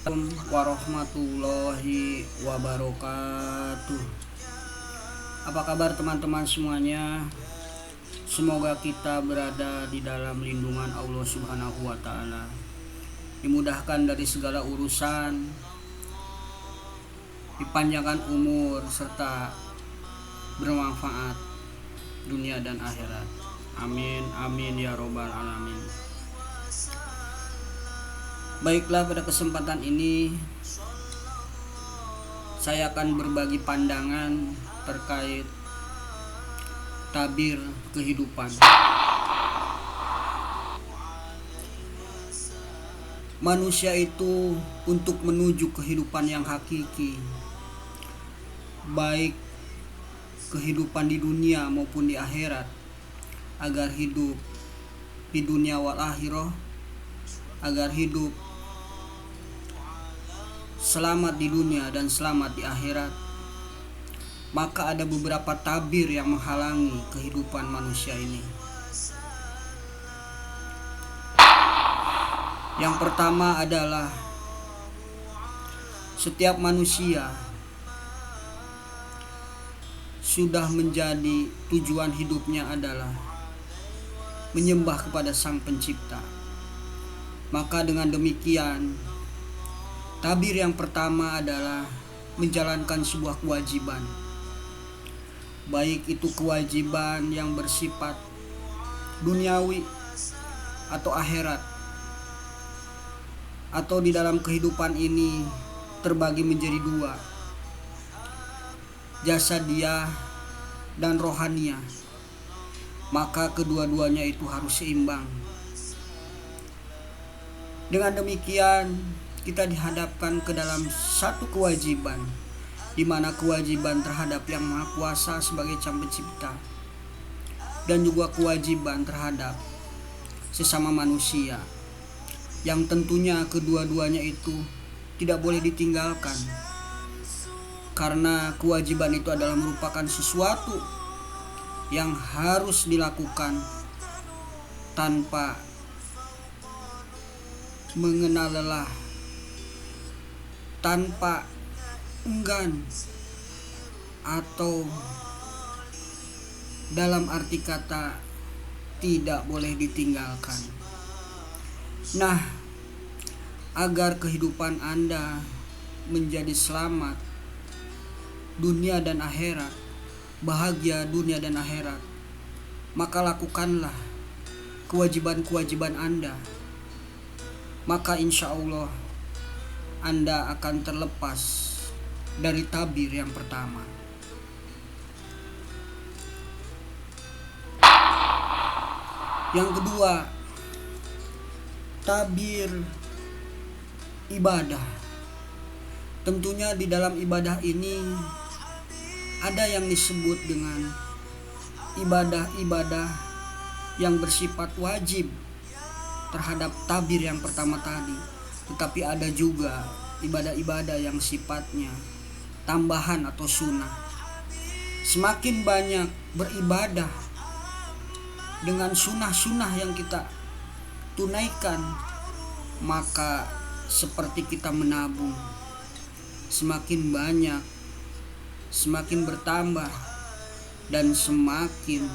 Assalamualaikum warahmatullahi wabarakatuh. Apa kabar teman-teman semuanya? Semoga kita berada di dalam lindungan Allah Subhanahu wa taala. Dimudahkan dari segala urusan, dipanjangkan umur serta bermanfaat dunia dan akhirat. Amin amin ya robbal alamin. Baiklah, pada kesempatan ini saya akan berbagi pandangan terkait tabir kehidupan. Manusia itu untuk menuju kehidupan yang hakiki, baik kehidupan di dunia maupun di akhirat, agar hidup di dunia wal akhirah, agar hidup selamat di dunia dan selamat di akhirat, maka ada beberapa tabir yang menghalangi kehidupan manusia ini. Yang pertama adalah setiap manusia sudah menjadi tujuan hidupnya adalah menyembah kepada Sang Pencipta. Maka dengan demikian, tabir yang pertama adalah menjalankan sebuah kewajiban. Baik itu kewajiban yang bersifat duniawi atau akhirat, atau di dalam kehidupan ini terbagi menjadi dua, jasadiah dan rohaniah. Maka kedua-duanya itu harus seimbang. Dengan demikian, kita dihadapkan ke dalam satu kewajiban, di mana kewajiban terhadap Yang Maha Kuasa sebagai Sang Pencipta, dan juga kewajiban terhadap sesama manusia, yang tentunya kedua-duanya itu tidak boleh ditinggalkan, karena kewajiban itu adalah merupakan sesuatu yang harus dilakukan tanpa mengenal lelah, tanpa enggan, atau dalam arti kata tidak boleh ditinggalkan. Nah, agar kehidupan Anda menjadi selamat dunia dan akhirat, bahagia dunia dan akhirat, maka lakukanlah kewajiban-kewajiban Anda. Maka insya Allah Anda akan terlepas dari tabir yang pertama. Yang kedua, tabir ibadah. Tentunya di dalam ibadah ini ada yang disebut dengan ibadah-ibadah yang bersifat wajib terhadap tabir yang pertama tadi, tetapi ada juga ibadah-ibadah yang sifatnya tambahan atau sunnah. Semakin banyak beribadah dengan sunnah-sunnah yang kita tunaikan, maka seperti kita menabung, semakin banyak, semakin bertambah, dan semakin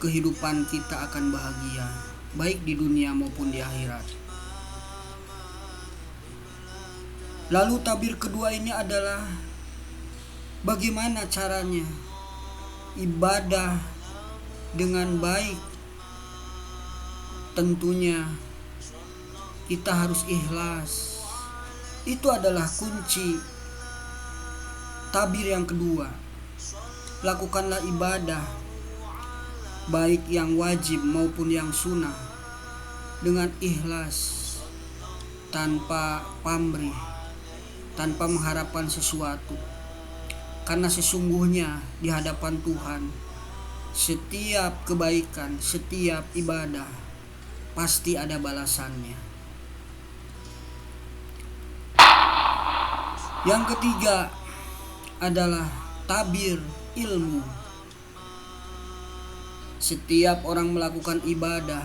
kehidupan kita akan bahagia, baik di dunia maupun di akhirat. Lalu tabir kedua ini adalah bagaimana caranya ibadah dengan baik. Tentunya kita harus ikhlas. Itu adalah kunci tabir yang kedua. Lakukanlah ibadah, baik yang wajib maupun yang sunnah, dengan ikhlas, tanpa pamrih, tanpa mengharapkan sesuatu. Karena sesungguhnya di hadapan Tuhan, setiap kebaikan, setiap ibadah pasti ada balasannya. Yang ketiga adalah tabir ilmu. Setiap orang melakukan ibadah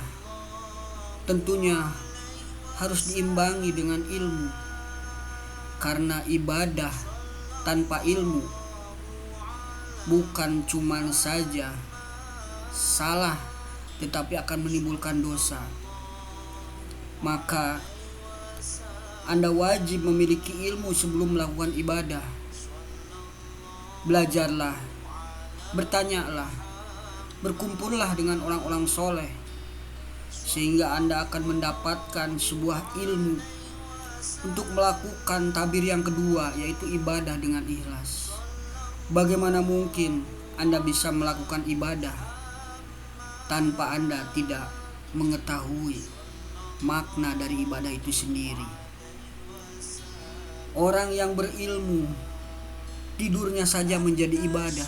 tentunya harus diimbangi dengan ilmu, karena ibadah tanpa ilmu bukan cuman saja salah, tetapi akan menimbulkan dosa. Maka Anda wajib memiliki ilmu sebelum melakukan ibadah. Belajarlah, bertanyalah, berkumpullah dengan orang-orang soleh, sehingga Anda akan mendapatkan sebuah ilmu untuk melakukan tabir yang kedua, yaitu ibadah dengan ikhlas. Bagaimana mungkin Anda bisa melakukan ibadah tanpa Anda tidak mengetahui makna dari ibadah itu sendiri? Orang yang berilmu, tidurnya saja menjadi ibadah.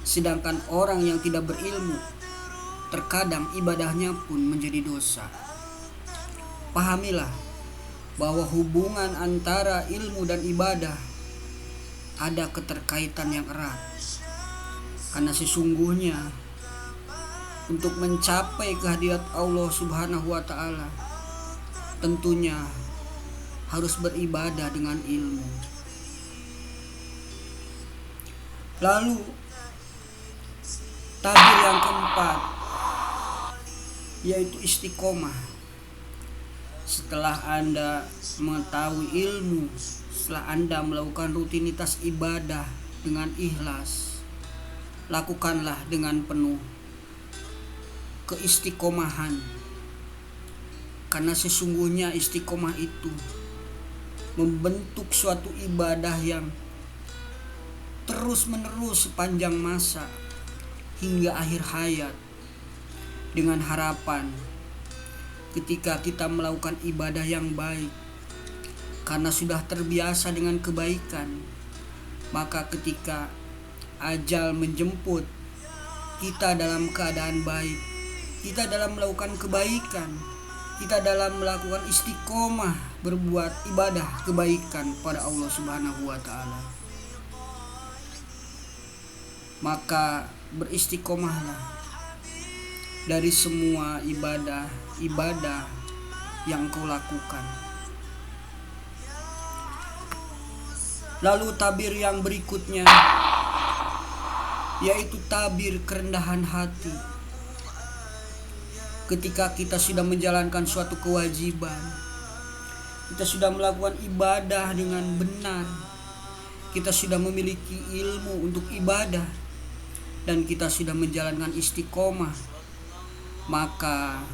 Sedangkan orang yang tidak berilmu, terkadang ibadahnya pun menjadi dosa. Pahamilah bahwa hubungan antara ilmu dan ibadah ada keterkaitan yang erat. Karena sesungguhnya untuk mencapai kehadirat Allah Subhanahu wa ta'ala, tentunya harus beribadah dengan ilmu. Lalu tabir yang keempat, yaitu istiqomah. Setelah Anda mengetahui ilmu, setelah Anda melakukan rutinitas ibadah dengan ikhlas, lakukanlah dengan penuh keistiqomahan. Karena sesungguhnya istiqomah itu membentuk suatu ibadah yang terus menerus sepanjang masa hingga akhir hayat, dengan harapan ketika kita melakukan ibadah yang baik karena sudah terbiasa dengan kebaikan, maka ketika ajal menjemput, kita dalam keadaan baik, kita dalam melakukan kebaikan, kita dalam melakukan istiqomah berbuat ibadah kebaikan pada Allah Subhanahu wa ta'ala. Maka beristiqomahlah dari semua ibadah yang kau lakukan. Lalu tabir yang berikutnya, yaitu tabir kerendahan hati. Ketika kita sudah menjalankan suatu kewajiban, kita sudah melakukan ibadah dengan benar, kita sudah memiliki ilmu untuk ibadah, dan kita sudah menjalankan istiqomah, maka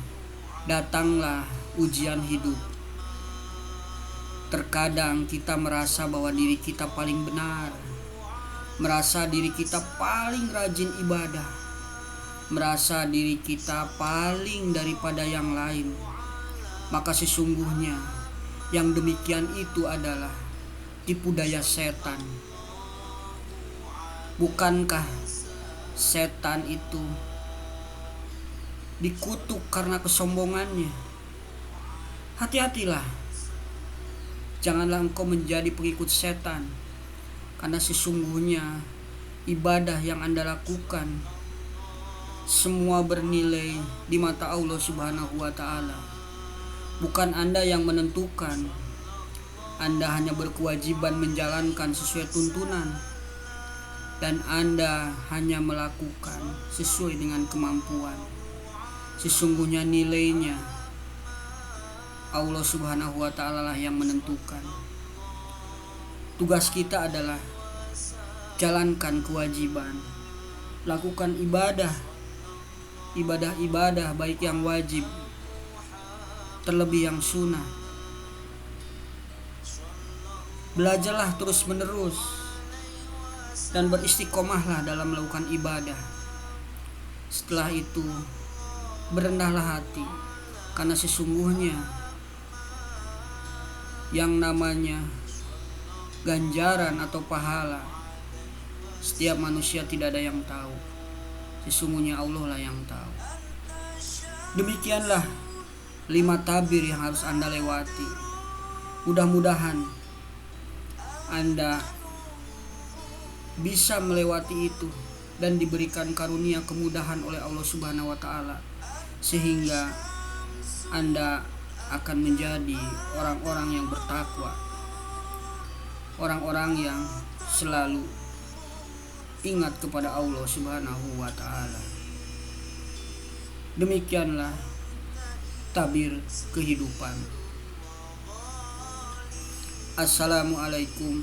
datanglah ujian hidup. Terkadang kita merasa bahwa diri kita paling benar, merasa diri kita paling rajin ibadah, merasa diri kita paling daripada yang lain. Maka sesungguhnya yang demikian itu adalah tipu daya setan. Bukankah setan itu dikutuk karena kesombongannya? Hati-hatilah, janganlah engkau menjadi pengikut setan, karena sesungguhnya ibadah yang Anda lakukan semua bernilai di mata Allah Subhanahu wa ta'ala. Bukan Anda yang menentukan, Anda hanya berkewajiban menjalankan sesuai tuntunan, dan Anda hanya melakukan sesuai dengan kemampuan. Sesungguhnya nilainya Allah Subhanahu wa ta'ala lah yang menentukan. Tugas kita adalah jalankan kewajiban, lakukan ibadah baik yang wajib, terlebih yang sunnah. Belajarlah terus menerus dan beristiqomahlah dalam melakukan ibadah. Setelah itu berendahlah hati, karena sesungguhnya yang namanya ganjaran atau pahala, setiap manusia tidak ada yang tahu. Sesungguhnya Allah lah yang tahu. Demikianlah 5 tabir yang harus Anda lewati. Mudah-mudahan Anda bisa melewati itu dan diberikan karunia kemudahan oleh Allah Subhanahu wa ta'ala, sehingga Anda akan menjadi orang-orang yang bertakwa, orang-orang yang selalu ingat kepada Allah Subhanahu wa Ta'ala. Demikianlah tabir kehidupan. Assalamualaikum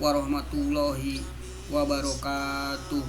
warahmatullahi wabarakatuh.